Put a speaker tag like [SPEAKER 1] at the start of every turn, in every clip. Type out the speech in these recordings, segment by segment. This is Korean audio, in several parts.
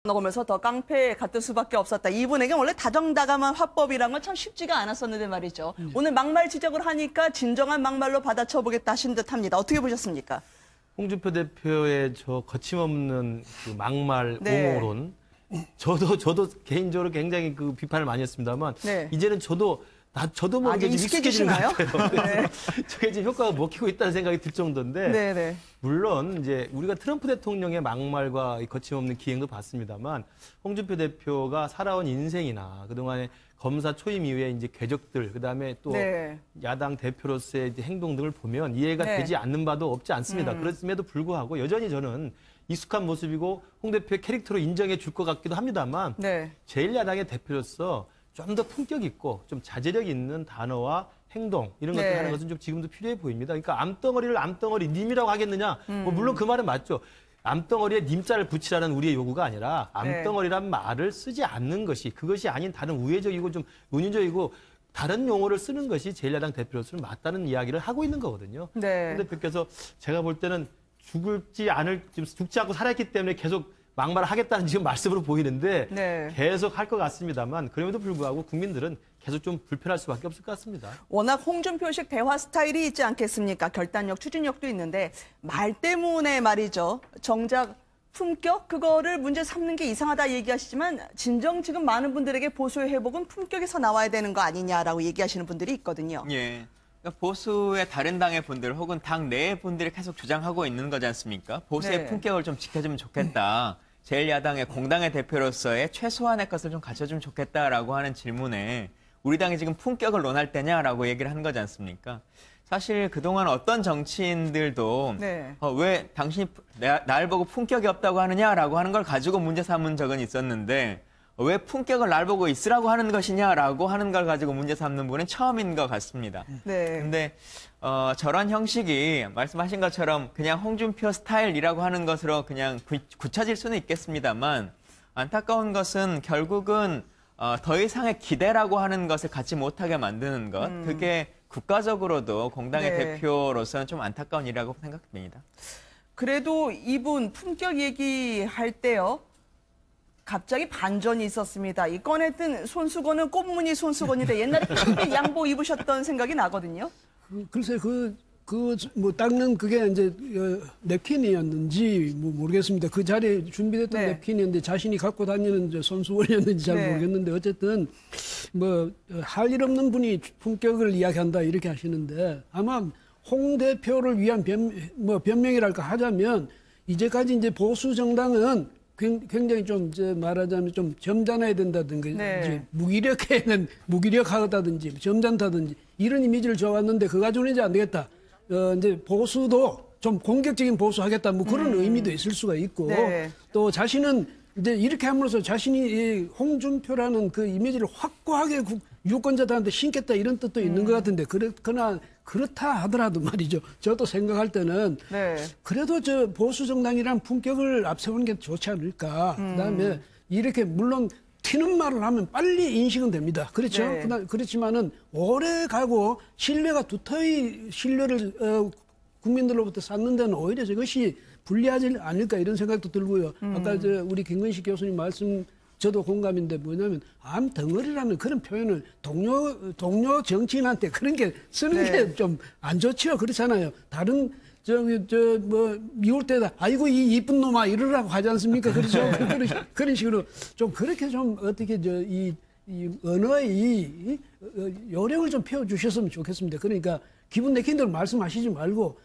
[SPEAKER 1] 먹으면서 더 깡패 같을 수밖에 없었다. 이분에게 원래 다정다감한 화법이란 건 참 쉽지가 않았었는데 말이죠. 오늘 막말 지적을 하니까 진정한 막말로 받아쳐보겠다 하신 듯합니다. 어떻게 보셨습니까?
[SPEAKER 2] 홍준표 대표의 저 거침없는 그 막말
[SPEAKER 1] 네.
[SPEAKER 2] 옹호론, 저도 개인적으로 굉장히 그 비판을 많이 했습니다만
[SPEAKER 1] 네.
[SPEAKER 2] 이제는 저도 모르게 좀 익숙해지는 것 같아요.
[SPEAKER 1] 네.
[SPEAKER 2] 저게 지금 효과가 먹히고 있다는 생각이 들 정도인데,
[SPEAKER 1] 네.
[SPEAKER 2] 물론 이제 우리가 트럼프 대통령의 막말과 거침없는 기행도 봤습니다만, 홍준표 대표가 살아온 인생이나 그동안에 검사 초임 이후에 이제 궤적들, 그다음에 또
[SPEAKER 1] 네.
[SPEAKER 2] 야당 대표로서의 이제 행동 등을 보면 이해가
[SPEAKER 1] 네.
[SPEAKER 2] 되지 않는 바도 없지 않습니다. 그렇음에도 불구하고 여전히 저는 익숙한 모습이고 홍 대표의 캐릭터로 인정해 줄 것 같기도 합니다만,
[SPEAKER 1] 네.
[SPEAKER 2] 제1야당의 대표로서 좀 더 품격 있고 좀 자제력 있는 단어와 행동 이런 것들
[SPEAKER 1] 네.
[SPEAKER 2] 하는 것은 좀 지금도 필요해 보입니다. 그러니까 암덩어리를 암덩어리 님이라고 하겠느냐? 뭐 물론 그 말은 맞죠. 암덩어리에 님자를 붙이라는 우리의 요구가 아니라 암덩어리란 말을 쓰지 않는 것이, 그것이 아닌 다른 우회적이고 좀 은유적이고 다른 용어를 쓰는 것이 제1야당 대표로서는 맞다는 이야기를 하고 있는 거거든요.
[SPEAKER 1] 네.
[SPEAKER 2] 홍 대표께서 제가 볼 때는 지금 죽지 않고 살아있기 때문에 계속 막말을 하겠다는 지금 말씀으로 보이는데,
[SPEAKER 1] 네.
[SPEAKER 2] 계속 할 것 같습니다만, 그럼에도 불구하고 국민들은 계속 좀 불편할 수밖에 없을 것 같습니다.
[SPEAKER 1] 워낙 홍준표식 대화 스타일이 있지 않겠습니까? 결단력, 추진력도 있는데 말 때문에 말이죠. 정작 품격? 그거를 문제 삼는 게 이상하다 얘기하시지만 진정 지금 많은 분들에게 보수의 회복은 품격에서 나와야 되는 거 아니냐라고 얘기하시는 분들이 있거든요.
[SPEAKER 3] 예. 그러니까 보수의 다른 당의 분들 혹은 당 내의 분들이 계속 주장하고 있는 거지 않습니까? 보수의
[SPEAKER 1] 네.
[SPEAKER 3] 품격을 좀 지켜주면 좋겠다. 제1야당의 공당의 대표로서의 최소한의 것을 좀 갖춰주면 좋겠다라고 하는 질문에 우리 당이 지금 품격을 논할 때냐라고 얘기를 한 거지 않습니까? 사실 그동안 어떤 정치인들도
[SPEAKER 1] 네.
[SPEAKER 3] 왜 당신이 날 보고 품격이 없다고 하느냐라고 하는 걸 가지고 문제 삼은 적은 있었는데, 왜 품격을 날 보고 있으라고 하는 것이냐라고 하는 걸 가지고 문제 삼는 분은 처음인 것 같습니다.
[SPEAKER 1] 네.
[SPEAKER 3] 근데 저런 형식이 말씀하신 것처럼 그냥 홍준표 스타일이라고 하는 것으로 그냥 굳혀질 수는 있겠습니다만, 안타까운 것은 결국은 더 이상의 기대라고 하는 것을 갖지 못하게 만드는 것, 그게 국가적으로도 공당의
[SPEAKER 1] 네.
[SPEAKER 3] 대표로서는 좀 안타까운 일이라고 생각됩니다.
[SPEAKER 1] 그래도 이분 품격 얘기할 때요. 갑자기 반전이 있었습니다. 이 꺼냈던 손수건은 꽃무늬 손수건인데 옛날에 흰 양복 입으셨던 생각이 나거든요.
[SPEAKER 4] 글쎄 뭐 닦는 그게 이제 냅킨이었는지 뭐 모르겠습니다. 그 자리에 준비됐던
[SPEAKER 1] 네.
[SPEAKER 4] 냅킨이었는데 자신이 갖고 다니는 이제 손수건이었는지 잘
[SPEAKER 1] 네.
[SPEAKER 4] 모르겠는데, 어쨌든 뭐 할 일 없는 분이 품격을 이야기한다 이렇게 하시는데, 아마 홍 대표를 위한 변명이랄까 하자면, 이제까지 이제 보수 정당은 굉장히 좀 이제 말하자면 좀 점잖아야 된다든지,
[SPEAKER 1] 네.
[SPEAKER 4] 이제 무기력하다든지 점잖다든지 이런 이미지를 줘왔는데, 그거 가지고는 이제 안 되겠다. 이제 보수도 좀 공격적인 보수하겠다, 뭐 그런 의미도 있을 수가 있고,
[SPEAKER 1] 네.
[SPEAKER 4] 또 자신은 이제 이렇게 함으로써 자신이 이 홍준표라는 그 이미지를 확고하게 유권자들한테 심겠다 이런 뜻도 있는 것 같은데, 그러나 그렇다 하더라도 말이죠. 저도 생각할 때는
[SPEAKER 1] 네.
[SPEAKER 4] 그래도 저 보수 정당이란 품격을 앞세우는 게 좋지 않을까. 그다음에 이렇게 물론 튀는 말을 하면 빨리 인식은 됩니다. 그렇죠.
[SPEAKER 1] 네.
[SPEAKER 4] 그렇지만은 오래 가고 신뢰가 두터이 신뢰를 국민들로부터 쌓는 데는 오히려 저것이 불리하지 않을까 이런 생각도 들고요. 아까 우리 김근식 교수님 말씀 저도 공감인데, 뭐냐면 암덩어리라는 그런 표현을 동료 정치인한테 그런 게 쓰는
[SPEAKER 1] 네.
[SPEAKER 4] 게 좀 안 좋죠. 그렇잖아요. 다른 미울 때다 아이고 이 이쁜 놈아 이러라고 하지 않습니까? 그렇죠. 그런 식으로 좀 그렇게 좀 어떻게 이 언어의 요령을 좀 펴주셨으면 좋겠습니다. 그러니까 기분 내키는 대로 말씀하시지 말고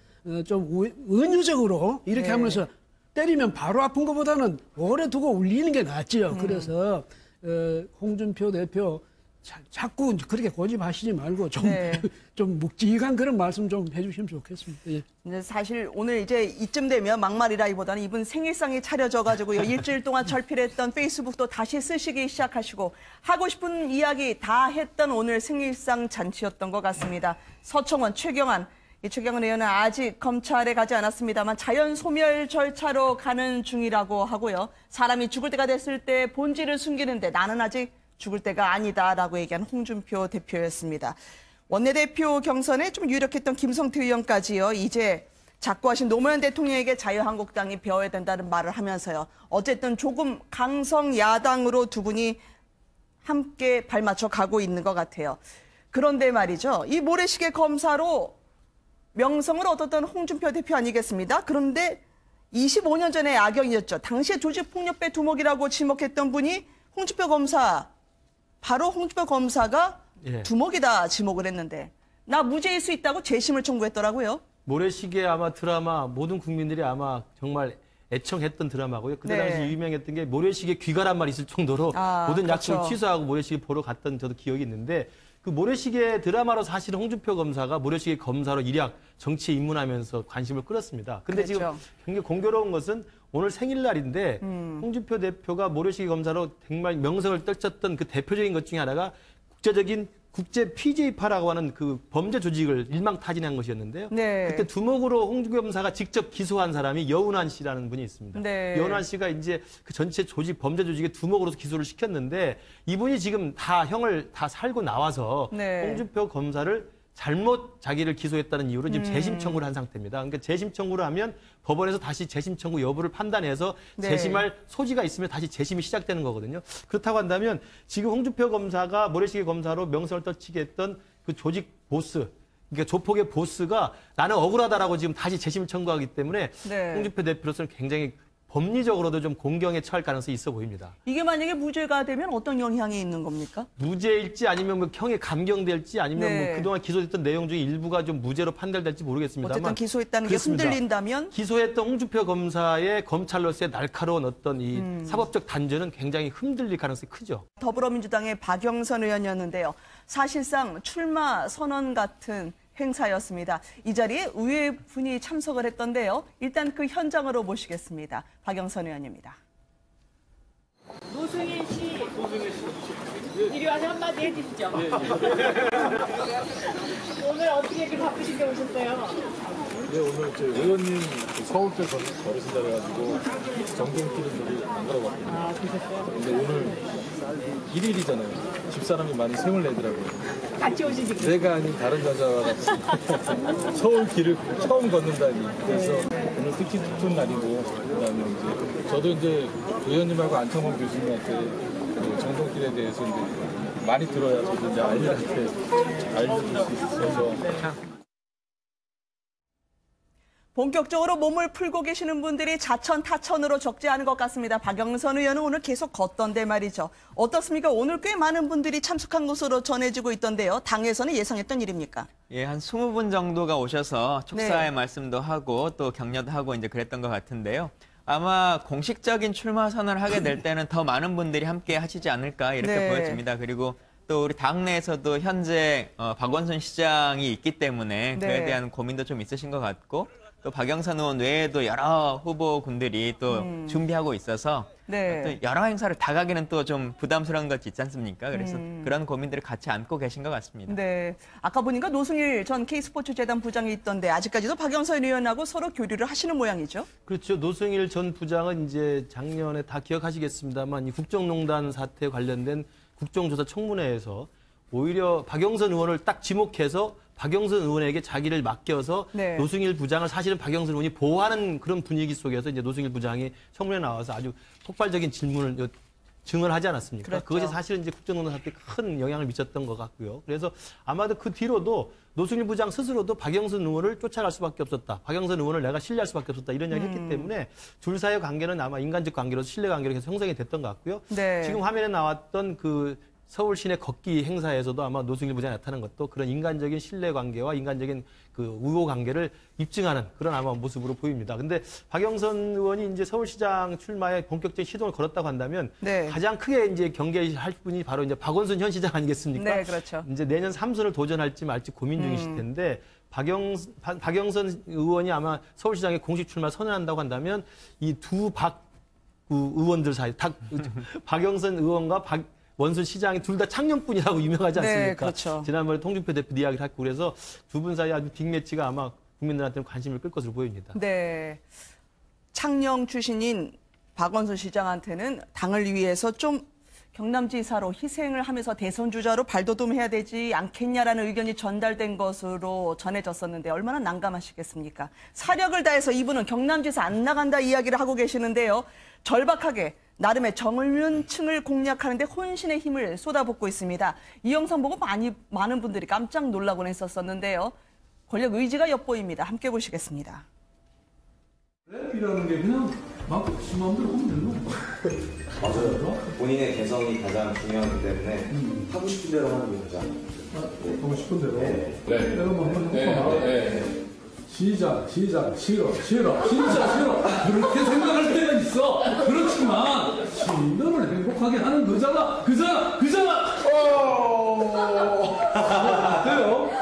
[SPEAKER 4] 좀 은유적으로 이렇게
[SPEAKER 1] 네.
[SPEAKER 4] 하면서 때리면 바로 아픈 것보다는 오래 두고 울리는 게 낫지요. 그래서 홍준표 대표 자꾸 그렇게 고집하시지 말고 좀,
[SPEAKER 1] 네.
[SPEAKER 4] 좀 묵직한 그런 말씀 좀 해주시면 좋겠습니다. 예.
[SPEAKER 1] 근데 사실 오늘 이제 이쯤 되면 막말이라기보다는 이분 생일상이 차려져가지고요. 일주일 동안 절필했던 페이스북도 다시 쓰시기 시작하시고 하고 싶은 이야기 다 했던 오늘 생일상 잔치였던 것 같습니다. 서청원, 최경환. 이 최경환 의원은 아직 검찰에 가지 않았습니다만 자연 소멸 절차로 가는 중이라고 하고요. 사람이 죽을 때가 됐을 때 본질을 숨기는데 나는 아직 죽을 때가 아니다라고 얘기한 홍준표 대표였습니다. 원내대표 경선에 좀 유력했던 김성태 의원까지요. 이제 작고하신 노무현 대통령에게 자유한국당이 배워야 된다는 말을 하면서요. 어쨌든 조금 강성 야당으로 두 분이 함께 발맞춰 가고 있는 것 같아요. 그런데 말이죠. 이 모래시계 검사로 명성을 얻었던 홍준표 대표 아니겠습니다. 그런데 25년 전에 악영이었죠. 당시에 조직폭력배 두목이라고 지목했던 분이 홍준표 검사, 바로 홍준표 검사가
[SPEAKER 2] 예.
[SPEAKER 1] 두목이다 지목을 했는데 나 무죄일 수 있다고 재심을 청구했더라고요.
[SPEAKER 2] 모래시계 아마 드라마 모든 국민들이 아마 정말 애청했던 드라마고요. 그때
[SPEAKER 1] 네.
[SPEAKER 2] 당시 유명했던 게 모래시계 귀가란 말이 있을 정도로 모든 약속을
[SPEAKER 1] 그렇죠.
[SPEAKER 2] 취소하고 모래시계 보러 갔던 저도 기억이 있는데 그 모래시계 드라마로 사실은 홍준표 검사가 모래시계 검사로 일약 정치에 입문하면서 관심을 끌었습니다. 근데
[SPEAKER 1] 그렇죠.
[SPEAKER 2] 지금 굉장히 공교로운 것은 오늘 생일날인데 홍준표 대표가 모래시계 검사로 정말 명성을 떨쳤던 그 대표적인 것 중에 하나가 국제적인 국제 PJ파라고 하는 그 범죄 조직을 일망타진한 것이었는데요.
[SPEAKER 1] 네.
[SPEAKER 2] 그때 두목으로 홍준표 검사가 직접 기소한 사람이 여운환 씨라는 분이 있습니다.
[SPEAKER 1] 네.
[SPEAKER 2] 여운환 씨가 이제 그 전체 조직 범죄 조직의 두목으로서 기소를 시켰는데 이분이 지금 다 형을 다 살고 나와서
[SPEAKER 1] 네.
[SPEAKER 2] 홍준표 검사를 잘못 자기를 기소했다는 이유로 지금 재심 청구를 한 상태입니다. 그러니까 재심 청구를 하면 법원에서 다시 재심 청구 여부를 판단해서
[SPEAKER 1] 네.
[SPEAKER 2] 재심할 소지가 있으면 다시 재심이 시작되는 거거든요. 그렇다고 한다면 지금 홍준표 검사가 모래시계 검사로 명성을 떨치게 했던 그 조직 보스, 그러니까 조폭의 보스가 나는 억울하다라고 지금 다시 재심을 청구하기 때문에
[SPEAKER 1] 네.
[SPEAKER 2] 홍준표 대표로서는 굉장히 법리적으로도 좀 공경에 처할 가능성이 있어 보입니다.
[SPEAKER 1] 이게 만약에 무죄가 되면 어떤 영향이 있는 겁니까?
[SPEAKER 2] 무죄일지 아니면 뭐 형에 감경될지 아니면
[SPEAKER 1] 네.
[SPEAKER 2] 뭐 그동안 기소됐던 내용 중에 일부가 좀 무죄로 판결될지 모르겠습니다만
[SPEAKER 1] 어쨌든 기소했다는
[SPEAKER 2] 그렇습니다.
[SPEAKER 1] 게 흔들린다면
[SPEAKER 2] 기소했던 홍준표 검사의 검찰로서의 날카로운 어떤 이 사법적 단죄는 굉장히 흔들릴 가능성이 크죠.
[SPEAKER 1] 더불어민주당의 박영선 의원이었는데요. 사실상 출마 선언 같은 행사였습니다. 이 자리에 의회 분이 참석을 했던데요. 일단 그 현장으로 모시겠습니다. 박영선 의원입니다.
[SPEAKER 5] 노승일 씨, 이리 와서 한마디 해주시죠. 오늘 어떻게 이렇게 바쁘신데 오셨어요?
[SPEAKER 6] 네, 오늘 저 의원님 그 서울대 걸으신다 그래가지고 정동길은 저기 안 걸어봤거든요.
[SPEAKER 5] 아, 그러셨어요?
[SPEAKER 6] 근데 오늘 1일이잖아요. 집사람이 많이 sem을 내더라고요.
[SPEAKER 5] 같이 오시지.
[SPEAKER 6] 내가 아닌 다른 여자와 같이 서울 길을 처음 걷는다니. 그래서 오늘 특히 깊은 날이고, 그다음에 이제 저도 이제 의원님하고 안창범 교수님한테 그 정동길에 대해서 이제 많이 들어야 저도 이제 아이들한테 알려줄 수 있어서.
[SPEAKER 1] 본격적으로 몸을 풀고 계시는 분들이 자천 타천으로 적지 않은 것 같습니다. 박영선 의원은 오늘 계속 걷던데 말이죠. 어떻습니까? 오늘 꽤 많은 분들이 참석한 것으로 전해지고 있던데요. 당에서는 예상했던 일입니까?
[SPEAKER 3] 예, 한 20분 정도가 오셔서 축사의
[SPEAKER 1] 네.
[SPEAKER 3] 말씀도 하고 또 격려도 하고 이제 그랬던 것 같은데요. 아마 공식적인 출마 선언을 하게 될 때는 더 많은 분들이 함께 하시지 않을까 이렇게
[SPEAKER 1] 네.
[SPEAKER 3] 보여집니다. 그리고 또 우리 당내에서도 현재 박원순 시장이 있기 때문에 그에
[SPEAKER 1] 네.
[SPEAKER 3] 대한 고민도 좀 있으신 것 같고 또 박영선 의원 외에도 여러 후보군들이 또 준비하고 있어서
[SPEAKER 1] 네.
[SPEAKER 3] 또 여러 행사를 다 가기는 또 좀 부담스러운 것이 있지 않습니까? 그래서 그런 고민들을 같이 안고 계신 것 같습니다.
[SPEAKER 1] 네. 아까 보니까 노승일 전 K스포츠재단 부장이 있던데 아직까지도 박영선 의원하고 서로 교류를 하시는 모양이죠?
[SPEAKER 2] 그렇죠. 노승일 전 부장은 이제 작년에 다 기억하시겠습니다만 이 국정농단 사태 관련된 국정조사 청문회에서 오히려 박영선 의원을 딱 지목해서 박영선 의원에게 자기를 맡겨서
[SPEAKER 1] 네.
[SPEAKER 2] 노승일 부장을 사실은 박영선 의원이 보호하는 그런 분위기 속에서 이제 노승일 부장이 청문회에 나와서 아주 폭발적인 질문을 증언하지 않았습니까?
[SPEAKER 1] 그렇죠.
[SPEAKER 2] 그것이 사실은 이제 국정농단 사태에 큰 영향을 미쳤던 것 같고요. 그래서 아마도 그 뒤로도 노승일 부장 스스로도 박영선 의원을 쫓아갈 수밖에 없었다. 박영선 의원을 내가 신뢰할 수밖에 없었다. 이런 이야기를 했기 때문에 둘 사이의 관계는 아마 인간적 관계로서 신뢰 관계로 계속 형성이 됐던 것 같고요.
[SPEAKER 1] 네.
[SPEAKER 2] 지금 화면에 나왔던 그 서울 시내 걷기 행사에서도 아마 노승일 부장이 나타난 것도 그런 인간적인 신뢰 관계와 인간적인 그 우호 관계를 입증하는 그런 아마 모습으로 보입니다. 근데 박영선 의원이 이제 서울시장 출마에 본격적인 시동을 걸었다고 한다면
[SPEAKER 1] 네.
[SPEAKER 2] 가장 크게 이제 경계할 분이 바로 이제 박원순 현 시장 아니겠습니까?
[SPEAKER 1] 네, 그렇죠.
[SPEAKER 2] 이제 내년 3선을 도전할지 말지 고민 중이실 텐데 박영선 의원이 아마 서울시장에 공식 출마 선언한다고 한다면 이 두 의원들 사이 박영선 의원과 원순 시장이 둘 다 창녕꾼이라고 유명하지 않습니까?
[SPEAKER 1] 네, 그렇죠.
[SPEAKER 2] 지난번에 홍준표 대표 이야기를 했고 그래서 두 분 사이 아주 빅매치가 아마 국민들한테는 관심을 끌 것으로 보입니다.
[SPEAKER 1] 네. 창녕 출신인 박원순 시장한테는 당을 위해서 좀 경남지사로 희생을 하면서 대선 주자로 발돋움해야 되지 않겠냐라는 의견이 전달된 것으로 전해졌었는데 얼마나 난감하시겠습니까? 사력을 다해서 이분은 경남지사 안 나간다 이야기를 하고 계시는데요. 절박하게 나름의 정의층을 공략하는데 혼신의 힘을 쏟아붓고 있습니다. 이 영상 보고 많은 분들이 깜짝 놀라곤 했었는데요. 권력 의지가 엿보입니다. 함께 보시겠습니다.
[SPEAKER 7] 랩이라는 게 그냥 막 마음대로 하면 되는 거야.
[SPEAKER 8] 맞아요. 본인의 개성이 가장 중요하기 때문에 하고 싶은 대로 하는 게 가장.
[SPEAKER 7] 하고 싶은 대로.
[SPEAKER 8] 네.
[SPEAKER 7] 내가 뭐 한번 해볼까? 시작, 싫어, 진짜 싫어. 그렇게 생각할 때가 있어. 그렇지만 시민들을 행복하게 하는 그잖아. 어때요?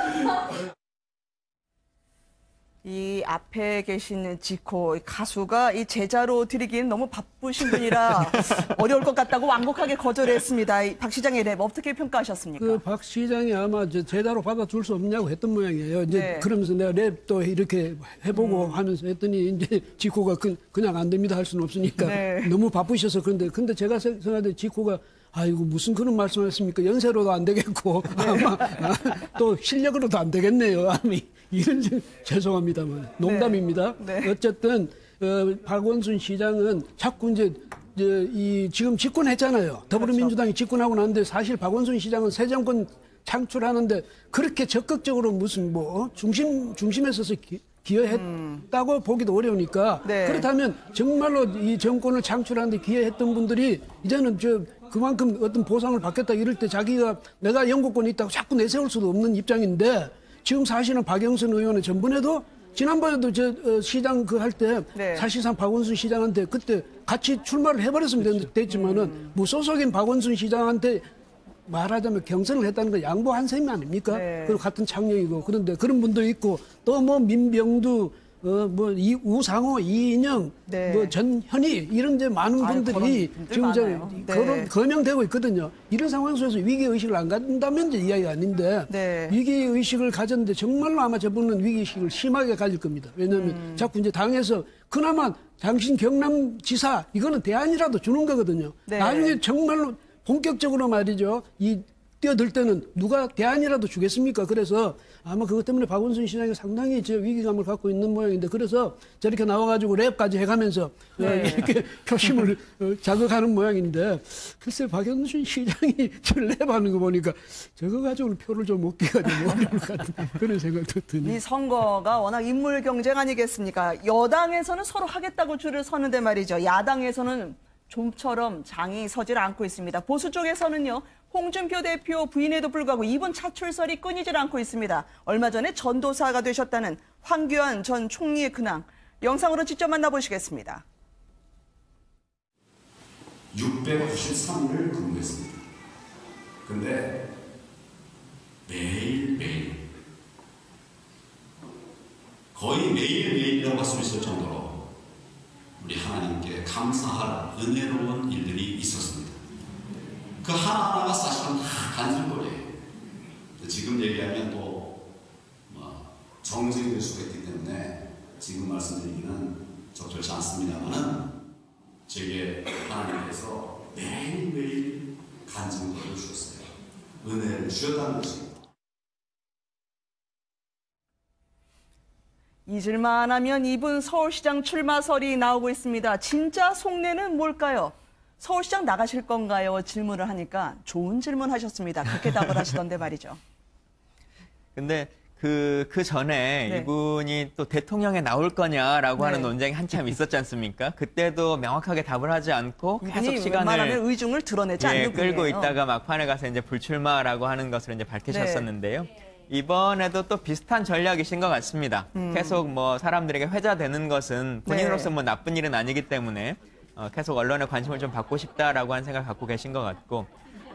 [SPEAKER 1] 이 앞에 계신 지코 가수가 이 제자로 드리기엔 너무 바쁘신 분이라 어려울 것 같다고 완곡하게 거절했습니다. 박 시장의 랩 어떻게 평가하셨습니까?
[SPEAKER 4] 그 박 시장이 아마 제자로 받아줄 수 없냐고 했던 모양이에요. 이제
[SPEAKER 1] 네.
[SPEAKER 4] 그러면서 내가 랩도 이렇게 해보고 하면서 했더니 이제 지코가 그냥 안 됩니다 할 수는 없으니까
[SPEAKER 1] 네.
[SPEAKER 4] 너무 바쁘셔서 근데 제가 생각할 때 지코가 아이고 무슨 그런 말씀하셨습니까? 연세로도 안 되겠고 아마 또 실력으로도 안 되겠네요. 아마 이런 죄송합니다만 농담입니다.
[SPEAKER 1] 네.
[SPEAKER 4] 어쨌든 박원순 시장은 자꾸 이제 지금 집권했잖아요. 더불어민주당이 집권하고 났는데 사실 박원순 시장은 새 정권 창출하는데 그렇게 적극적으로 무슨 중심에 서서 기여했다고 보기도 어려우니까
[SPEAKER 1] 네.
[SPEAKER 4] 그렇다면 정말로 이 정권을 창출하는데 기여했던 분들이 이제는 그만큼 어떤 보상을 받겠다 이럴 때 자기가 내가 영국권이 있다고 자꾸 내세울 수도 없는 입장인데 지금 사실은 박영선 의원의 전번에도 지난번에도 시장 할 때
[SPEAKER 1] 네.
[SPEAKER 4] 사실상 박원순 시장한테 그때 같이 출마를 해버렸으면 됐지만은 무소속인 박원순 시장한테 말하자면 경선을 했다는 건 양보한 셈이 아닙니까?
[SPEAKER 1] 네.
[SPEAKER 4] 그리고 같은 창녕이고 그런데 그런 분도 있고 또 뭐 민병두 우상호, 이인영,
[SPEAKER 1] 네.
[SPEAKER 4] 전현희 이런 이제 많은
[SPEAKER 1] 아유,
[SPEAKER 4] 분들이
[SPEAKER 1] 그런 분들
[SPEAKER 4] 지금
[SPEAKER 1] 많아요. 네.
[SPEAKER 4] 거명되고 있거든요. 이런 상황 속에서 위기 의식을 안 갖는다면 이제 이야기가 아닌데
[SPEAKER 1] 네.
[SPEAKER 4] 위기 의식을 가졌는데 정말로 아마 저분은 위기 의식을 심하게 가질 겁니다. 왜냐하면 자꾸 이제 당에서 그나마 당신 경남지사 이거는 대안이라도 주는 거거든요.
[SPEAKER 1] 네.
[SPEAKER 4] 나중에 정말로 본격적으로 말이죠. 뛰어들 때는 누가 대안이라도 주겠습니까? 그래서 아마 그것 때문에 박원순 시장이 상당히 위기감을 갖고 있는 모양인데 그래서 저렇게 나와가지고 랩까지 해가면서 이렇게 표심을 자극하는 모양인데 글쎄 박원순 시장이 저 랩하는 거 보니까 저거 가지고는 표를 좀 얻기가 좀 어려울 것 같은 그런 생각도 드네요.
[SPEAKER 1] 이 선거가 워낙 인물 경쟁 아니겠습니까? 여당에서는 서로 하겠다고 줄을 서는데 말이죠. 야당에서는 좀처럼 장이 서질 않고 있습니다. 보수 쪽에서는요. 홍준표 대표 부인에도 불구하고 이번 차출설이 끊이질 않고 있습니다. 얼마 전에 전도사가 되셨다는 황교안 전 총리의 근황. 영상으로 직접 만나보시겠습니다.
[SPEAKER 9] 693일을 근무했습니다. 근데 매일매일 거의 매일매일이라고 할 수 있을 정도로 우리 하나님께 감사할 은혜로운 일들이 있었습니다. 그 하나하나가 사실은 다 간증거리예요. 지금 얘기하면 또 정색이 될 수가 있기 때문에 지금 말씀드리기는 적절치 않습니다만은 제게 하나님께서 매일매일 간증거리를 주셨어요. 은혜를 주셨다는 것입니다.
[SPEAKER 1] 잊을만 하면 이분 서울시장 출마설이 나오고 있습니다. 진짜 속내는 뭘까요? 서울시장 나가실 건가요? 질문을 하니까 좋은 질문 하셨습니다. 그렇게 답을 하시던데 말이죠.
[SPEAKER 3] 근데 그 전에
[SPEAKER 1] 네.
[SPEAKER 3] 이분이 또 대통령에 나올 거냐라고
[SPEAKER 1] 네.
[SPEAKER 3] 하는 논쟁이 한참 있었지 않습니까? 그때도 명확하게 답을 하지 않고 계속
[SPEAKER 1] 이분이
[SPEAKER 3] 시간을
[SPEAKER 1] 웬만하면 의중을 드러내지 않는
[SPEAKER 3] 끌고
[SPEAKER 1] 분이에요.
[SPEAKER 3] 있다가 막판에 가서 이제 불출마라고 하는 것을 이제 밝히셨었는데요. 이번에도 또 비슷한 전략이신 것 같습니다. 계속 뭐 사람들에게 회자되는 것은 본인으로서 뭐 나쁜 일은 아니기 때문에 계속 언론의 관심을 좀 받고 싶다라고 하는 생각을 갖고 계신 것 같고,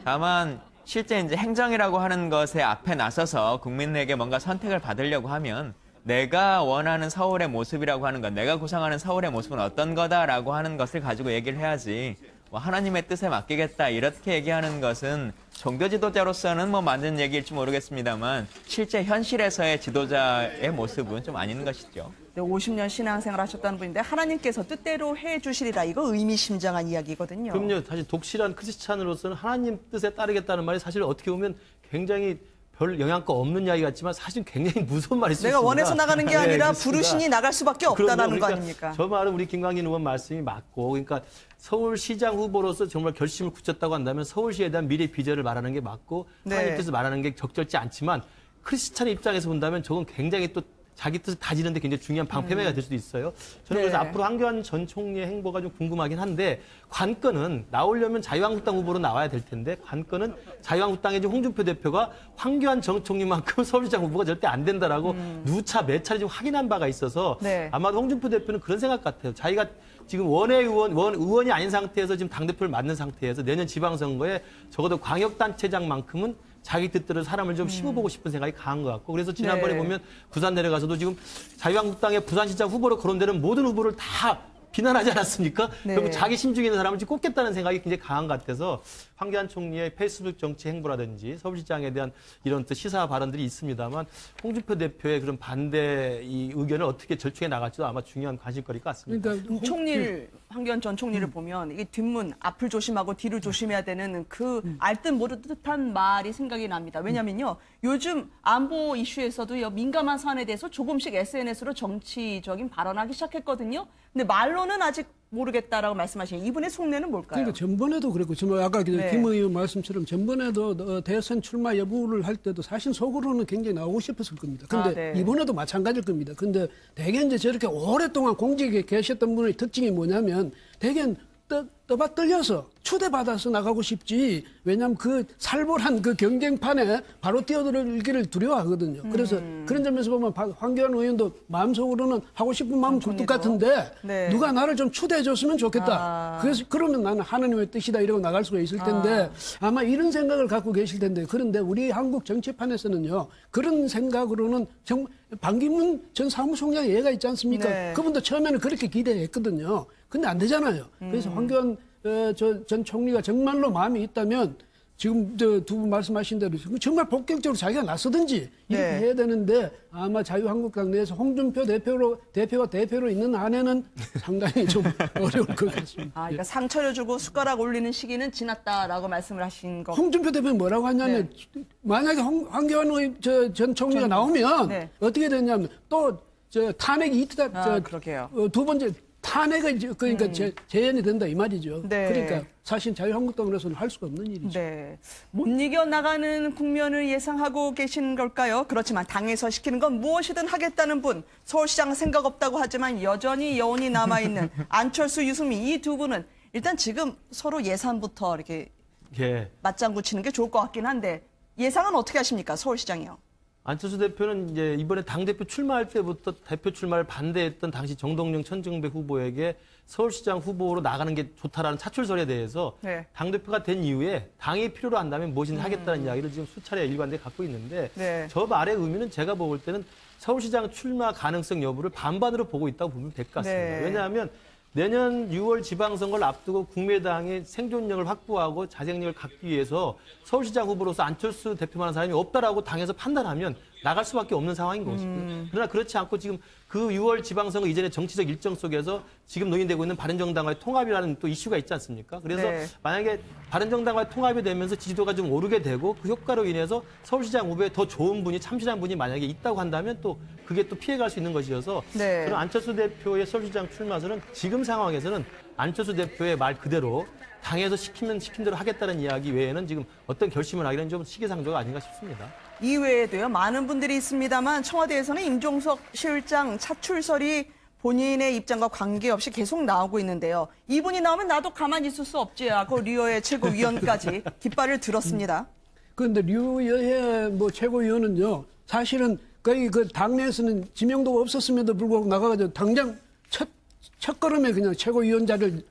[SPEAKER 3] 다만 실제 이제 행정이라고 하는 것에 앞에 나서서 국민에게 뭔가 선택을 받으려고 하면 내가 원하는 서울의 모습이라고 하는 것, 내가 구상하는 서울의 모습은 어떤 거다라고 하는 것을 가지고 얘기를 해야지, 뭐 하나님의 뜻에 맡기겠다 이렇게 얘기하는 것은 종교 지도자로서는 뭐 맞는 얘기일지 모르겠습니다만 실제 현실에서의 지도자의 모습은 좀 아닌 것이죠.
[SPEAKER 1] 네, 50년 신앙생활 하셨다는 분인데 하나님께서 뜻대로 해주시리라. 이거 의미심장한 이야기거든요.
[SPEAKER 2] 그럼요. 사실 독실한 크리스찬으로서는 하나님 뜻에 따르겠다는 말이 사실 어떻게 보면 굉장히 별 영향가 없는 이야기 같지만 사실 굉장히 무서운 말일 수
[SPEAKER 1] 내가
[SPEAKER 2] 있습니다.
[SPEAKER 1] 원해서 나가는 게 아니라
[SPEAKER 2] 그렇습니다.
[SPEAKER 1] 부르시니 나갈 수밖에 없다라는 거
[SPEAKER 2] 그러니까
[SPEAKER 1] 아닙니까?
[SPEAKER 2] 저 말은 우리 김광진 의원 말씀이 맞고, 그러니까 서울시장 후보로서 정말 결심을 굳혔다고 한다면 서울시에 대한 미래 비전을 말하는 게 맞고 하나님 뜻을 말하는 게 적절치 않지만 크리스찬의 입장에서 본다면 저건 굉장히 또 자기 뜻을 다지는데 굉장히 중요한 방패매가 될 수도 있어요. 저는 그래서 앞으로 황교안 전 총리의 행보가 좀 궁금하긴 한데 관건은 나오려면 자유한국당 후보로 나와야 될 텐데 관건은 자유한국당의 홍준표 대표가 황교안 전 총리만큼 서울시장 후보가 절대 안 된다라고 누차 몇 차례 좀 확인한 바가 있어서 아마도 홍준표 대표는 그런 생각 같아요. 자기가 지금 의원이 아닌 상태에서 지금 당대표를 맡는 상태에서 내년 지방선거에 적어도 광역단체장만큼은 자기 뜻대로 사람을 좀 심어보고 싶은 생각이 강한 것 같고 그래서 지난번에 보면 부산 내려가서도 지금 자유한국당의 부산시장 후보로 거론되는 모든 후보를 다 비난하지 않았습니까? 결국 자기 심중에 있는 사람을 지금 꼽겠다는 생각이 굉장히 강한 것 같아서 황교안 총리의 페이스북 정치 행보라든지 서울시장에 대한 이런 또 시사 발언들이 있습니다만 홍준표 대표의 그런 반대 이 의견을 어떻게 절충해 나갈지도 아마 중요한 관심거리일 것 같습니다.
[SPEAKER 1] 그러니까 황교안 전 총리를 보면 이게 뒷문 앞을 조심하고 뒤를 조심해야 되는 그 알듯 모르듯한 말이 생각이 납니다. 왜냐면요. 요즘 안보 이슈에서도 민감한 사안에 대해서 조금씩 SNS로 정치적인 발언하기 시작했거든요. 근데 말로는 아직 모르겠다라고 말씀하시는 이분의 속내는 뭘까요?
[SPEAKER 4] 그러니까 전번에도 그랬고 정말 아까 김 의원 말씀처럼 전번에도 대선 출마 여부를 할 때도 사실 속으로는 굉장히 나오고 싶었을 겁니다. 근데 이번에도 마찬가지일 겁니다. 근데 대개 이제 저렇게 오랫동안 공직에 계셨던 분의 특징이 뭐냐면 대개 떠받들려서 초대받아서 나가고 싶지. 왜냐하면 그 살벌한 그 경쟁판에 바로 뛰어들기를 두려워하거든요. 그래서 그런 점에서 보면 황교안 의원도 마음속으로는 하고 싶은 마음 굴뚝 같은데 누가 나를 좀 초대해줬으면 좋겠다. 그래서 그러면 나는 하나님의 뜻이다 이러고 나갈 수가 있을 텐데 아마 이런 생각을 갖고 계실 텐데 그런데 우리 한국 정치판에서는요. 그런 생각으로는 정말 반기문 전 사무총장 예가 있지 않습니까? 그분도 처음에는 그렇게 기대했거든요. 근데 안 되잖아요. 그래서 황교안 전 총리가 정말로 마음이 있다면 지금 두 분 말씀하신 대로 정말 본격적으로 자기가 나서든지 이렇게 해야 되는데 아마 자유한국당 내에서 홍준표 대표가 대표로 있는 한에는 상당히 좀 어려울 것 같습니다.
[SPEAKER 1] 그러니까 상처를 주고 숟가락 올리는 시기는 지났다라고 말씀을 하신 거.
[SPEAKER 4] 홍준표 대표는 뭐라고 하냐면 만약에 황교안 전 총리가 나오면 어떻게 되냐면 또 탄핵이 이틀 두 번째 탄핵이 이제 그러니까 재연이 된다 이 말이죠. 그러니까 사실 자유한국당으로서는 할 수가 없는 일이죠.
[SPEAKER 1] 못 이겨나가는 국면을 예상하고 계신 걸까요? 그렇지만 당에서 시키는 건 무엇이든 하겠다는 분, 서울시장 생각 없다고 하지만 여전히 여운이 남아있는 안철수, 유승민 이 두 분은 일단 지금 서로 예산부터 이렇게 맞장구 치는 게 좋을 것 같긴 한데 예상은 어떻게 하십니까? 서울시장이요.
[SPEAKER 2] 안철수 대표는 이제 이번에 당대표 출마할 때부터 대표 출마를 반대했던 당시 정동영 천정배 후보에게 서울시장 후보로 나가는 게 좋다라는 차출설에 대해서 당대표가 된 이후에 당이 필요로 한다면 무엇이든 하겠다는 이야기를 지금 수차례 일관되게 갖고 있는데 저 말의 의미는 제가 볼 때는 서울시장 출마 가능성 여부를 반반으로 보고 있다고 보면 될 것 같습니다. 왜냐하면 내년 6월 지방선거를 앞두고 국민의당이 생존력을 확보하고 자생력을 갖기 위해서 서울시장 후보로서 안철수 대표만한 사람이 없다라고 당에서 판단하면 나갈 수밖에 없는 상황인 것이고요. 그러나 그렇지 않고 지금 그 6월 지방선거 이전의 정치적 일정 속에서 지금 논의되고 있는 바른정당과의 통합이라는 또 이슈가 있지 않습니까? 그래서 만약에 바른정당과의 통합이 되면서 지지도가 좀 오르게 되고 그 효과로 인해서 서울시장 후보에 더 좋은 분이 참신한 분이 만약에 있다고 한다면 또 그게 또 피해갈 수 있는 것이어서 저는 안철수 대표의 서울시장 출마설은 지금 상황에서는 안철수 대표의 말 그대로 당에서 시키면 시킨 대로 하겠다는 이야기 외에는 지금 어떤 결심을 하기는 좀 시기상조가 아닌가 싶습니다.
[SPEAKER 1] 이외에도요. 많은 분들이 있습니다만 청와대에서는 임종석 실장 차출설이 본인의 입장과 관계없이 계속 나오고 있는데요. 이분이 나오면 나도 가만히 있을 수 없지 하고 류여해 최고위원까지 깃발을 들었습니다.
[SPEAKER 4] 그런데 류여해 최고위원은요. 사실은 거의 그 당내에서는 지명도가 없었음에도 불구하고 나가가지고 당장 첫 걸음에 그냥 최고위원자를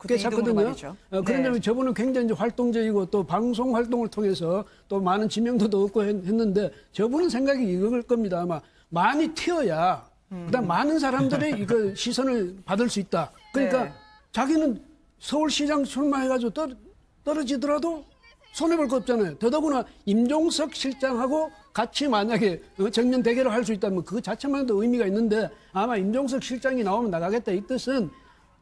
[SPEAKER 4] 꿰찼거든요. 그러냐면 저분은 굉장히 활동적이고 또 방송 활동을 통해서 또 많은 지명도도 얻고 했는데 저분은 생각이 이걸 겁니다. 아마 많이 튀어야 그다음 많은 사람들의 이거 시선을 받을 수 있다. 그러니까 자기는 서울시장 출마해가지고 떨어지더라도 손해볼 거 없잖아요. 더더구나 임종석 실장하고 같이 만약에 정면 대결을 할 수 있다면 그 자체만도 의미가 있는데 아마 임종석 실장이 나오면 나가겠다 이 뜻은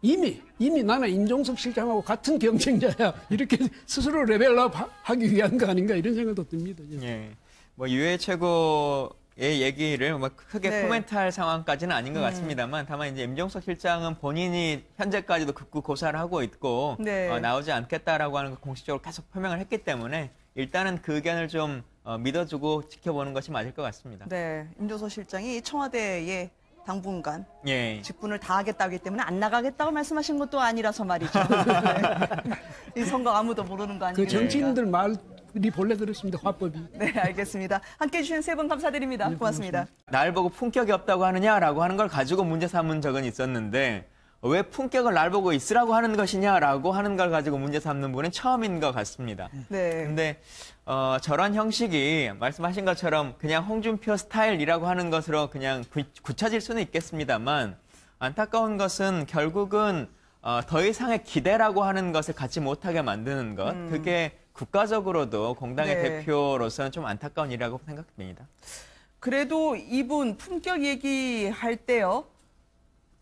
[SPEAKER 4] 이미 나는 임종석 실장하고 같은 경쟁자야 이렇게 스스로 레벨업 하기 위한 거 아닌가 이런 생각도 듭니다.
[SPEAKER 3] 예. 뭐 유해 최고의 얘기를 뭐 크게
[SPEAKER 1] 네.
[SPEAKER 3] 코멘트할 상황까지는 아닌 것 같습니다만 다만 이제 임종석 실장은 본인이 현재까지도 극구 고사를 하고 있고
[SPEAKER 1] 네.
[SPEAKER 3] 나오지 않겠다라고 하는 걸 공식적으로 계속 표명을 했기 때문에 일단은 그 의견을 좀 믿어주고 지켜보는 것이 맞을 것 같습니다.
[SPEAKER 1] 네, 임종석 실장이 청와대에 당분간
[SPEAKER 3] 예.
[SPEAKER 1] 직분을 다하겠다기 때문에 안 나가겠다고 말씀하신 것도 아니라서 말이죠. 네. 이 선거 아무도 모르는 거
[SPEAKER 4] 그
[SPEAKER 1] 아니겠습니까?
[SPEAKER 4] 정치인들 말이 본래 그렇습니다. 화법이.
[SPEAKER 1] 네, 알겠습니다. 함께해 주신 세 분 감사드립니다. 고맙습니다.
[SPEAKER 3] 날 보고 품격이 없다고 하느냐라고 하는 걸 가지고 문제 삼은 적은 있었는데 왜 품격을 날 보고 있으라고 하는 것이냐라고 하는 걸 가지고 문제 삼는 분은 처음인 것 같습니다.
[SPEAKER 1] 네.
[SPEAKER 3] 근데 저런 형식이 말씀하신 것처럼 그냥 홍준표 스타일이라고 하는 것으로 그냥 굳혀질 수는 있겠습니다만 안타까운 것은 결국은 더 이상의 기대라고 하는 것을 갖지 못하게 만드는 것. 그게 국가적으로도 공당의
[SPEAKER 1] 네.
[SPEAKER 3] 대표로서는 좀 안타까운 일이라고 생각됩니다. 그래도
[SPEAKER 1] 이분 품격 얘기할 때요.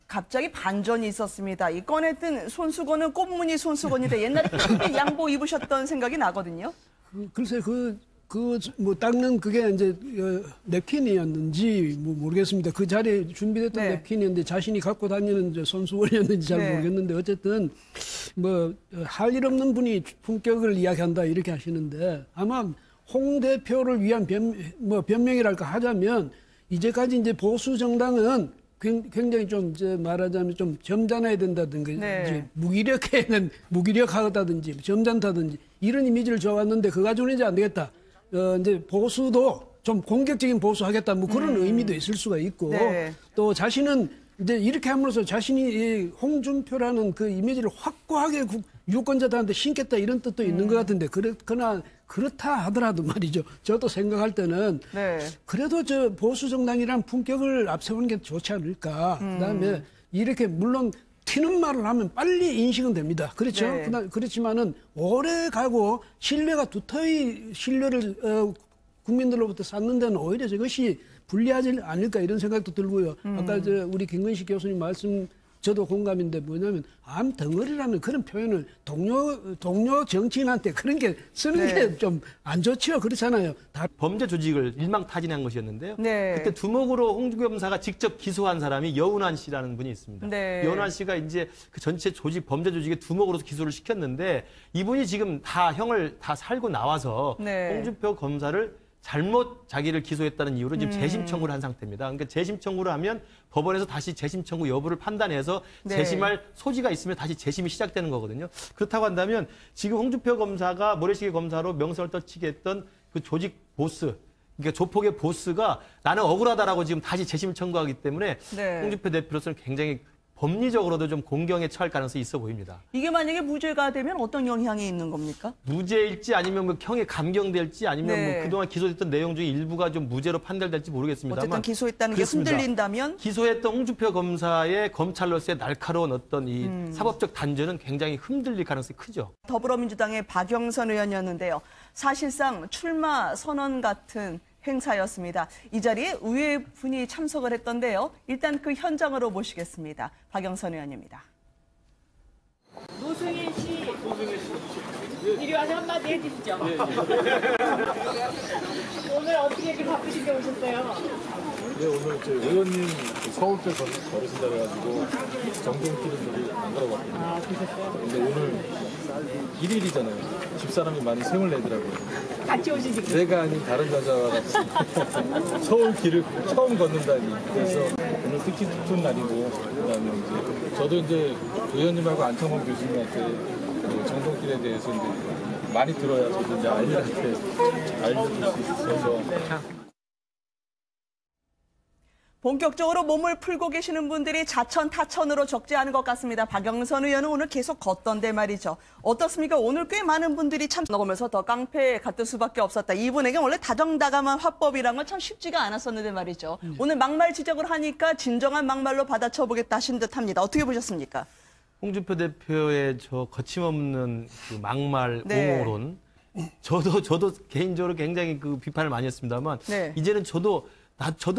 [SPEAKER 1] 갑자기 반전이 있었습니다. 이 꺼냈던 손수건은 꽃무늬 손수건인데 옛날에 크게 양복 입으셨던 생각이 나거든요.
[SPEAKER 4] 글쎄 뭐 닦는 그게 이제 냅킨이었는지 뭐 모르겠습니다. 그 자리에 준비됐던
[SPEAKER 1] 네.
[SPEAKER 4] 냅킨이었는데 자신이 갖고 다니는 이제 손수건이었는지 잘
[SPEAKER 1] 네.
[SPEAKER 4] 모르겠는데 어쨌든 뭐 할 일 없는 분이 품격을 이야기한다 이렇게 하시는데 아마 홍 대표를 위한 변명이랄까 하자면 이제까지 이제 보수 정당은 굉장히 좀 이제 말하자면 좀 점잖아야 된다든지
[SPEAKER 1] 네.
[SPEAKER 4] 이제 무기력하다든지 점잖다든지 이런 이미지를 줘왔는데 그거 가지고는 이제 안 되겠다. 이제 보수도 좀 공격적인 보수하겠다 뭐 그런 의미도 있을 수가 있고
[SPEAKER 1] 네.
[SPEAKER 4] 또 자신은 이제 이렇게 함으로써 자신이 이 홍준표라는 그 이미지를 확고하게 유권자들한테 신겠다 이런 뜻도 있는 것 같은데 그러나 그렇다 하더라도 말이죠. 저도 생각할 때는
[SPEAKER 1] 네.
[SPEAKER 4] 그래도 저 보수 정당이란 품격을 앞세우는 게 좋지 않을까. 그다음에 이렇게 물론 튀는 말을 하면 빨리 인식은 됩니다. 그렇죠.
[SPEAKER 1] 네.
[SPEAKER 4] 그렇지만은 오래 가고 신뢰가 두터이 신뢰를 국민들로부터 쌓는 데는 오히려 저것이 불리하지 않을까 이런 생각도 들고요. 아까 우리 김근식 교수님 말씀 저도 공감인데 뭐냐면 암 덩어리라는 그런 표현을 동료 정치인한테 그런 게 쓰는
[SPEAKER 1] 네.
[SPEAKER 4] 게 좀 안 좋죠. 그렇잖아요.
[SPEAKER 2] 범죄 조직을 일망타진한 것이었는데요.
[SPEAKER 1] 네.
[SPEAKER 2] 그때 두목으로 홍준표 검사가 직접 기소한 사람이 여운환 씨라는 분이 있습니다.
[SPEAKER 1] 네.
[SPEAKER 2] 여운환 씨가 이제 그 전체 범죄 조직의 두목으로서 기소를 시켰는데 이분이 지금 다 형을 다 살고 나와서
[SPEAKER 1] 네.
[SPEAKER 2] 홍준표 검사를 잘못 자기를 기소했다는 이유로 지금 재심 청구를 한 상태입니다. 그러니까 재심 청구를 하면 법원에서 다시 재심 청구 여부를 판단해서
[SPEAKER 1] 네.
[SPEAKER 2] 재심할 소지가 있으면 다시 재심이 시작되는 거거든요. 그렇다고 한다면 지금 홍준표 검사가 모래시계 검사로 명성을 떨치게 했던 그 조직 보스, 그러니까 조폭의 보스가 나는 억울하다라고 지금 다시 재심 청구하기 때문에
[SPEAKER 1] 네.
[SPEAKER 2] 홍준표 대표로서는 굉장히 법리적으로도 좀 공경에 처할 가능성이 있어 보입니다.
[SPEAKER 1] 이게 만약에 무죄가 되면 어떤 영향이 있는 겁니까?
[SPEAKER 2] 무죄일지 아니면 뭐 형에 감경될지 아니면
[SPEAKER 1] 네.
[SPEAKER 2] 뭐 그동안 기소됐던 내용 중에 일부가 좀 무죄로 판결될지 모르겠습니다만
[SPEAKER 1] 어쨌든 기소했다는 게
[SPEAKER 2] 그렇습니다.
[SPEAKER 1] 흔들린다면
[SPEAKER 2] 기소했던 홍준표 검사의 검찰로서의 날카로운 어떤 이 사법적 단전은 굉장히 흔들릴 가능성이 크죠.
[SPEAKER 1] 더불어민주당의 박영선 의원이었는데요. 사실상 출마 선언 같은 행사였습니다. 이 자리에 의회 분이 참석을 했던데요. 일단 그 현장으로 모시겠습니다. 박영선 의원입니다.
[SPEAKER 5] 노승일 씨. 이리 와서 한마디 해주시죠. 오늘 어떻게 이렇게 바쁘신데 오셨어요?
[SPEAKER 6] 네, 오늘 저 의원님 서울대 걸으신다 그래가지고 정동길을 안 걸어봤거든요.
[SPEAKER 5] 아, 그러셨어요?
[SPEAKER 6] 근데 오늘 1일이잖아요. 집사람이 많이 sem을 내더라고요.
[SPEAKER 5] 같이 오시지.
[SPEAKER 6] 내가 아닌 다른 여자와 같이 서울 길을 처음 걷는다니. 그래서 오늘 특히 깊은 날이고, 그다음에 이제 저도 이제 의원님하고 안창범 교수님한테 그 정동길에 대해서 이제 많이 들어야 저도 이제 아이들한테 알려줄 수 있어서.
[SPEAKER 1] 본격적으로 몸을 풀고 계시는 분들이 자천타천으로 적지 않은 것 같습니다. 박영선 의원은 오늘 계속 걷던데 말이죠. 어떻습니까? 오늘 꽤 많은 분들이 참석하면서 더 깡패 같을 수밖에 없었다. 이분에게 원래 다정다감한 화법이란 건 참 쉽지가 않았었는데 말이죠. 오늘 막말 지적을 하니까 진정한 막말로 받아쳐보겠다 하신 듯합니다. 어떻게 보셨습니까?
[SPEAKER 2] 홍준표 대표의 저 거침없는 그 막말
[SPEAKER 1] 네.
[SPEAKER 2] 옹호론 저도 개인적으로 굉장히 그 비판을 많이 했습니다만
[SPEAKER 1] 네.
[SPEAKER 2] 이제는 저도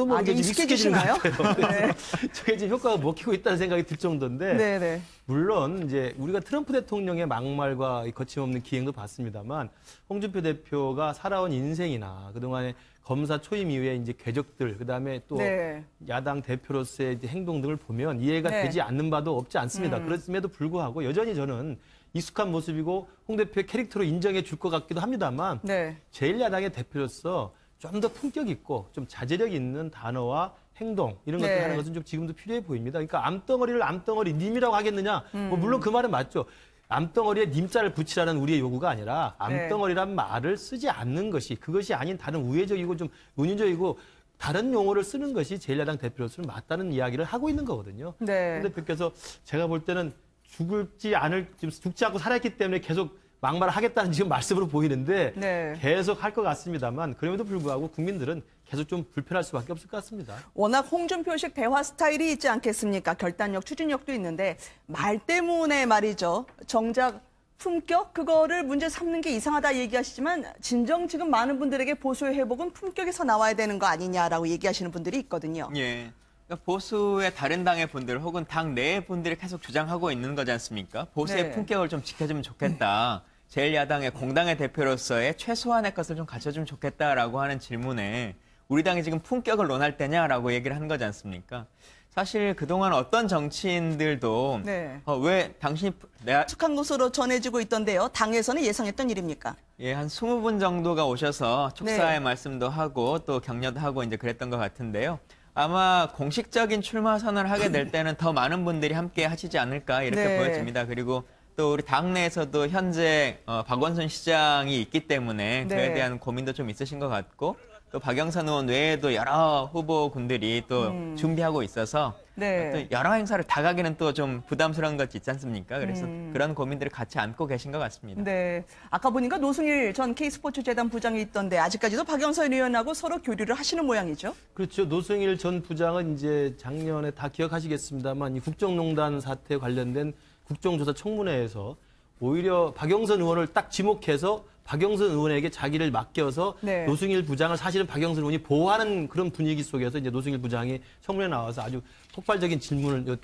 [SPEAKER 2] 모르게
[SPEAKER 1] 아주
[SPEAKER 2] 익숙해지는 것
[SPEAKER 1] 익숙해지시나요?
[SPEAKER 2] 같아요. 그래서 저게 지금 효과가 먹히고 있다는 생각이 들 정도인데
[SPEAKER 1] 네네.
[SPEAKER 2] 물론 이제 우리가 트럼프 대통령의 막말과 이 거침없는 기행도 봤습니다만 홍준표 대표가 살아온 인생이나 그동안에 검사 초임 이후에 이제 궤적들 그다음에 또
[SPEAKER 1] 네.
[SPEAKER 2] 야당 대표로서의 이제 행동 등을 보면 이해가
[SPEAKER 1] 네.
[SPEAKER 2] 되지 않는 바도 없지 않습니다. 그렇음에도 불구하고 여전히 저는 익숙한 모습이고 홍 대표의 캐릭터로 인정해 줄 것 같기도 합니다만
[SPEAKER 1] 네.
[SPEAKER 2] 제1야당의 대표로서 좀 더 품격 있고 좀 자제력 있는 단어와 행동 이런 것들
[SPEAKER 1] 네.
[SPEAKER 2] 하는 것은 좀 지금도 필요해 보입니다. 그러니까 암덩어리를 암덩어리 님이라고 하겠느냐? 뭐 물론 그 말은 맞죠. 암덩어리에 님자를 붙이라는 우리의 요구가 아니라 암덩어리란 말을 쓰지 않는 것이 그것이 아닌 다른 우회적이고 좀 은유적이고 다른 용어를 쓰는 것이 제1야당 대표로서는 맞다는 이야기를 하고 있는 거거든요.
[SPEAKER 1] 네.
[SPEAKER 2] 홍 대표께서 제가 볼 때는 죽지 않고 살아있기 때문에 계속 막말을 하겠다는 지금 말씀으로 보이는데
[SPEAKER 1] 네.
[SPEAKER 2] 계속 할 것 같습니다만 그럼에도 불구하고 국민들은 계속 좀 불편할 수밖에 없을 것 같습니다.
[SPEAKER 1] 워낙 홍준표식 대화 스타일이 있지 않겠습니까? 결단력, 추진력도 있는데 말 때문에 말이죠. 정작 품격 그거를 문제 삼는 게 이상하다 얘기하시지만 진정 지금 많은 분들에게 보수의 회복은 품격에서 나와야 되는 거 아니냐라고 얘기하시는 분들이 있거든요.
[SPEAKER 3] 예. 그러니까 보수의 다른 당의 분들 혹은 당 내의 분들이 계속 주장하고 있는 거지 않습니까? 보수의
[SPEAKER 1] 네.
[SPEAKER 3] 품격을 좀 지켜주면 좋겠다. 제1야당의 공당의 대표로서의 최소한의 것을 좀 갖춰주면 좋겠다라고 하는 질문에 우리 당이 지금 품격을 논할 때냐라고 얘기를 한 거지 않습니까? 사실 그동안 어떤 정치인들도
[SPEAKER 1] 네.
[SPEAKER 3] 왜 당신이 내가
[SPEAKER 1] 익숙한 것으로 전해지고 있던데요. 당에서는 예상했던 일입니까?
[SPEAKER 3] 예, 한 20분 정도가 오셔서 촉사의
[SPEAKER 1] 네.
[SPEAKER 3] 말씀도 하고 또 격려도 하고 이제 그랬던 것 같은데요. 아마 공식적인 출마 선언을 하게 될 때는 더 많은 분들이 함께 하시지 않을까 이렇게
[SPEAKER 1] 네.
[SPEAKER 3] 보여집니다. 그리고 또 우리 당내에서도 현재 박원순 시장이 있기 때문에 그에
[SPEAKER 1] 네.
[SPEAKER 3] 대한 고민도 좀 있으신 것 같고 또 박영선 의원 외에도 여러 후보군들이 또 준비하고 있어서
[SPEAKER 1] 네.
[SPEAKER 3] 또 여러 행사를 다 가기는 또 좀 부담스러운 것이 있지 않습니까? 그래서 그런 고민들을 같이 안고 계신 것 같습니다.
[SPEAKER 1] 네. 아까 보니까 노승일 전 K스포츠재단 부장이 있던데 아직까지도 박영선 의원하고 서로 교류를 하시는 모양이죠.
[SPEAKER 2] 그렇죠. 노승일 전 부장은 이제 작년에 다 기억하시겠습니다만 이 국정농단 사태 관련된 국정조사 청문회에서 오히려 박영선 의원을 딱 지목해서 박영선 의원에게 자기를 맡겨서
[SPEAKER 1] 네.
[SPEAKER 2] 노승일 부장을 사실은 박영선 의원이 보호하는 그런 분위기 속에서 이제 노승일 부장이 청문회에 나와서 아주 폭발적인 질문을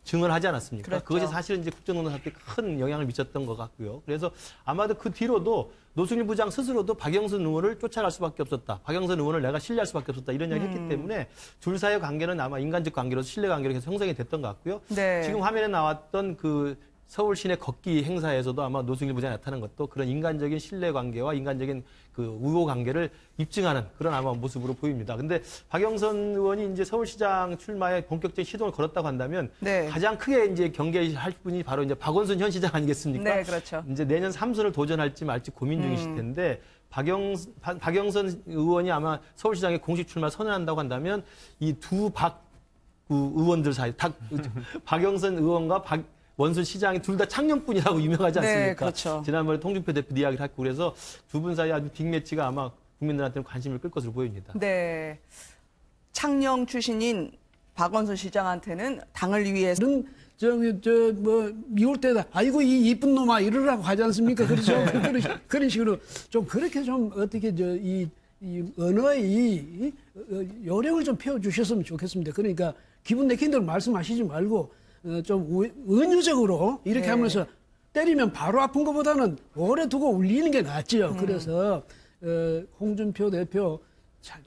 [SPEAKER 2] 증언하지 않았습니까?
[SPEAKER 1] 그렇죠.
[SPEAKER 2] 그것이 사실은 이제 국정농단 사태에 큰 영향을 미쳤던 것 같고요. 그래서 아마도 그 뒤로도 노승일 부장 스스로도 박영선 의원을 쫓아갈 수밖에 없었다. 박영선 의원을 내가 신뢰할 수밖에 없었다. 이런 이야기를 했기 때문에 둘 사이의 관계는 아마 인간적 관계로서 신뢰 관계로 계속 형성이 됐던 것 같고요.
[SPEAKER 1] 네.
[SPEAKER 2] 지금 화면에 나왔던 그 서울 시내 걷기 행사에서도 아마 노승일 부장이 나타난 것도 그런 인간적인 신뢰 관계와 인간적인 그 우호 관계를 입증하는 그런 아마 모습으로 보입니다. 근데 박영선 의원이 이제 서울시장 출마에 본격적인 시동을 걸었다고 한다면
[SPEAKER 1] 네.
[SPEAKER 2] 가장 크게 이제 경계할 분이 바로 이제 박원순 현 시장 아니겠습니까?
[SPEAKER 1] 네, 그렇죠.
[SPEAKER 2] 이제 내년 3선을 도전할지 말지 고민 중이실 텐데 박영선 의원이 아마 서울시장에 공식 출마 선언한다고 한다면 이 두 박 의원들 사이 박영선 의원과 원순 시장이 둘 다 창녕꾼이라고 유명하지 않습니까?
[SPEAKER 1] 네, 그렇죠.
[SPEAKER 2] 지난번에 홍준표 대표 이야기를 했고 그래서 두 분 사이 아주 빅매치가 아마 국민들한테는 관심을 끌 것으로 보입니다.
[SPEAKER 1] 네. 창녕 출신인 박원순 시장한테는 당을 위해서
[SPEAKER 4] 미울 때다. 아이고 이 이쁜 놈아 이러라고 하지 않습니까? 그렇죠? 그런 식으로 좀 그렇게 좀 어떻게 이 언어의 요령을 좀 펴주셨으면 좋겠습니다. 그러니까 기분 내킨 대로 말씀하시지 말고 좀 은유적으로 이렇게
[SPEAKER 1] 네.
[SPEAKER 4] 하면서 때리면 바로 아픈 것보다는 오래 두고 울리는 게 낫지요. 그래서 홍준표 대표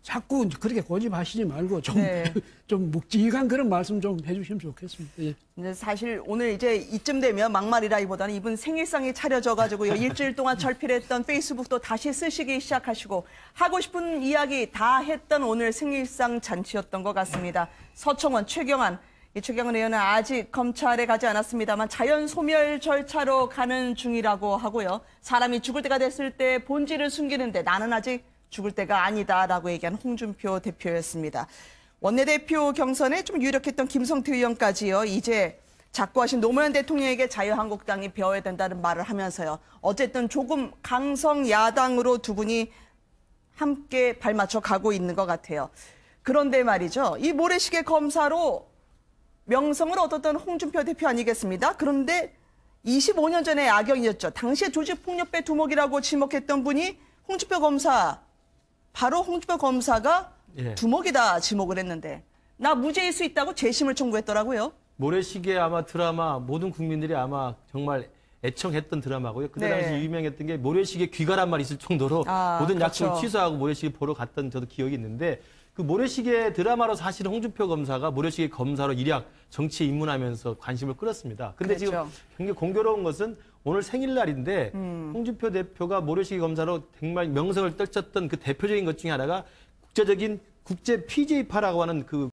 [SPEAKER 4] 자꾸 그렇게 고집하시지 말고 좀,
[SPEAKER 1] 네.
[SPEAKER 4] 좀 묵직한 그런 말씀 좀 해주시면 좋겠습니다. 예.
[SPEAKER 1] 근데 사실 오늘 이제 이쯤 되면 막말이라기보다는 이분 생일상이 차려져가지고요. 일주일 동안 절필했던 페이스북도 다시 쓰시기 시작하시고 하고 싶은 이야기 다 했던 오늘 생일상 잔치였던 것 같습니다. 서청원, 최경환. 이 최경환 의원은 아직 검찰에 가지 않았습니다만 자연 소멸 절차로 가는 중이라고 하고요. 사람이 죽을 때가 됐을 때 본질을 숨기는데 나는 아직 죽을 때가 아니다라고 얘기한 홍준표 대표였습니다. 원내대표 경선에 좀 유력했던 김성태 의원까지요. 이제 작고하신 노무현 대통령에게 자유한국당이 배워야 된다는 말을 하면서요. 어쨌든 조금 강성 야당으로 두 분이 함께 발맞춰 가고 있는 것 같아요. 그런데 말이죠. 이 모래시계 검사로 명성을 얻었던 홍준표 대표 아니겠습니다. 그런데 25년 전의 악영이었죠. 당시에 조직폭력배 두목이라고 지목했던 분이 홍준표 검사, 바로 홍준표 검사가
[SPEAKER 2] 예.
[SPEAKER 1] 두목이다 지목을 했는데 나 무죄일 수 있다고 재심을 청구했더라고요.
[SPEAKER 2] 모래시계 아마 드라마 모든 국민들이 아마 정말 애청했던 드라마고요. 그때
[SPEAKER 1] 네.
[SPEAKER 2] 당시 유명했던 게 모래시계 귀가란 말이 있을 정도로 모든
[SPEAKER 1] 그렇죠.
[SPEAKER 2] 약속을 취소하고 모래시계 보러 갔던 저도 기억이 있는데 그 모래시계 드라마로 사실 홍준표 검사가 모래시계 검사로 일약 정치에 입문하면서 관심을 끌었습니다. 근데
[SPEAKER 1] 그렇죠.
[SPEAKER 2] 지금 굉장히 공교로운 것은 오늘 생일날인데 홍준표 대표가 모래시계 검사로 정말 명성을 떨쳤던 그 대표적인 것 중에 하나가 국제적인 국제 PJ파라고 하는 그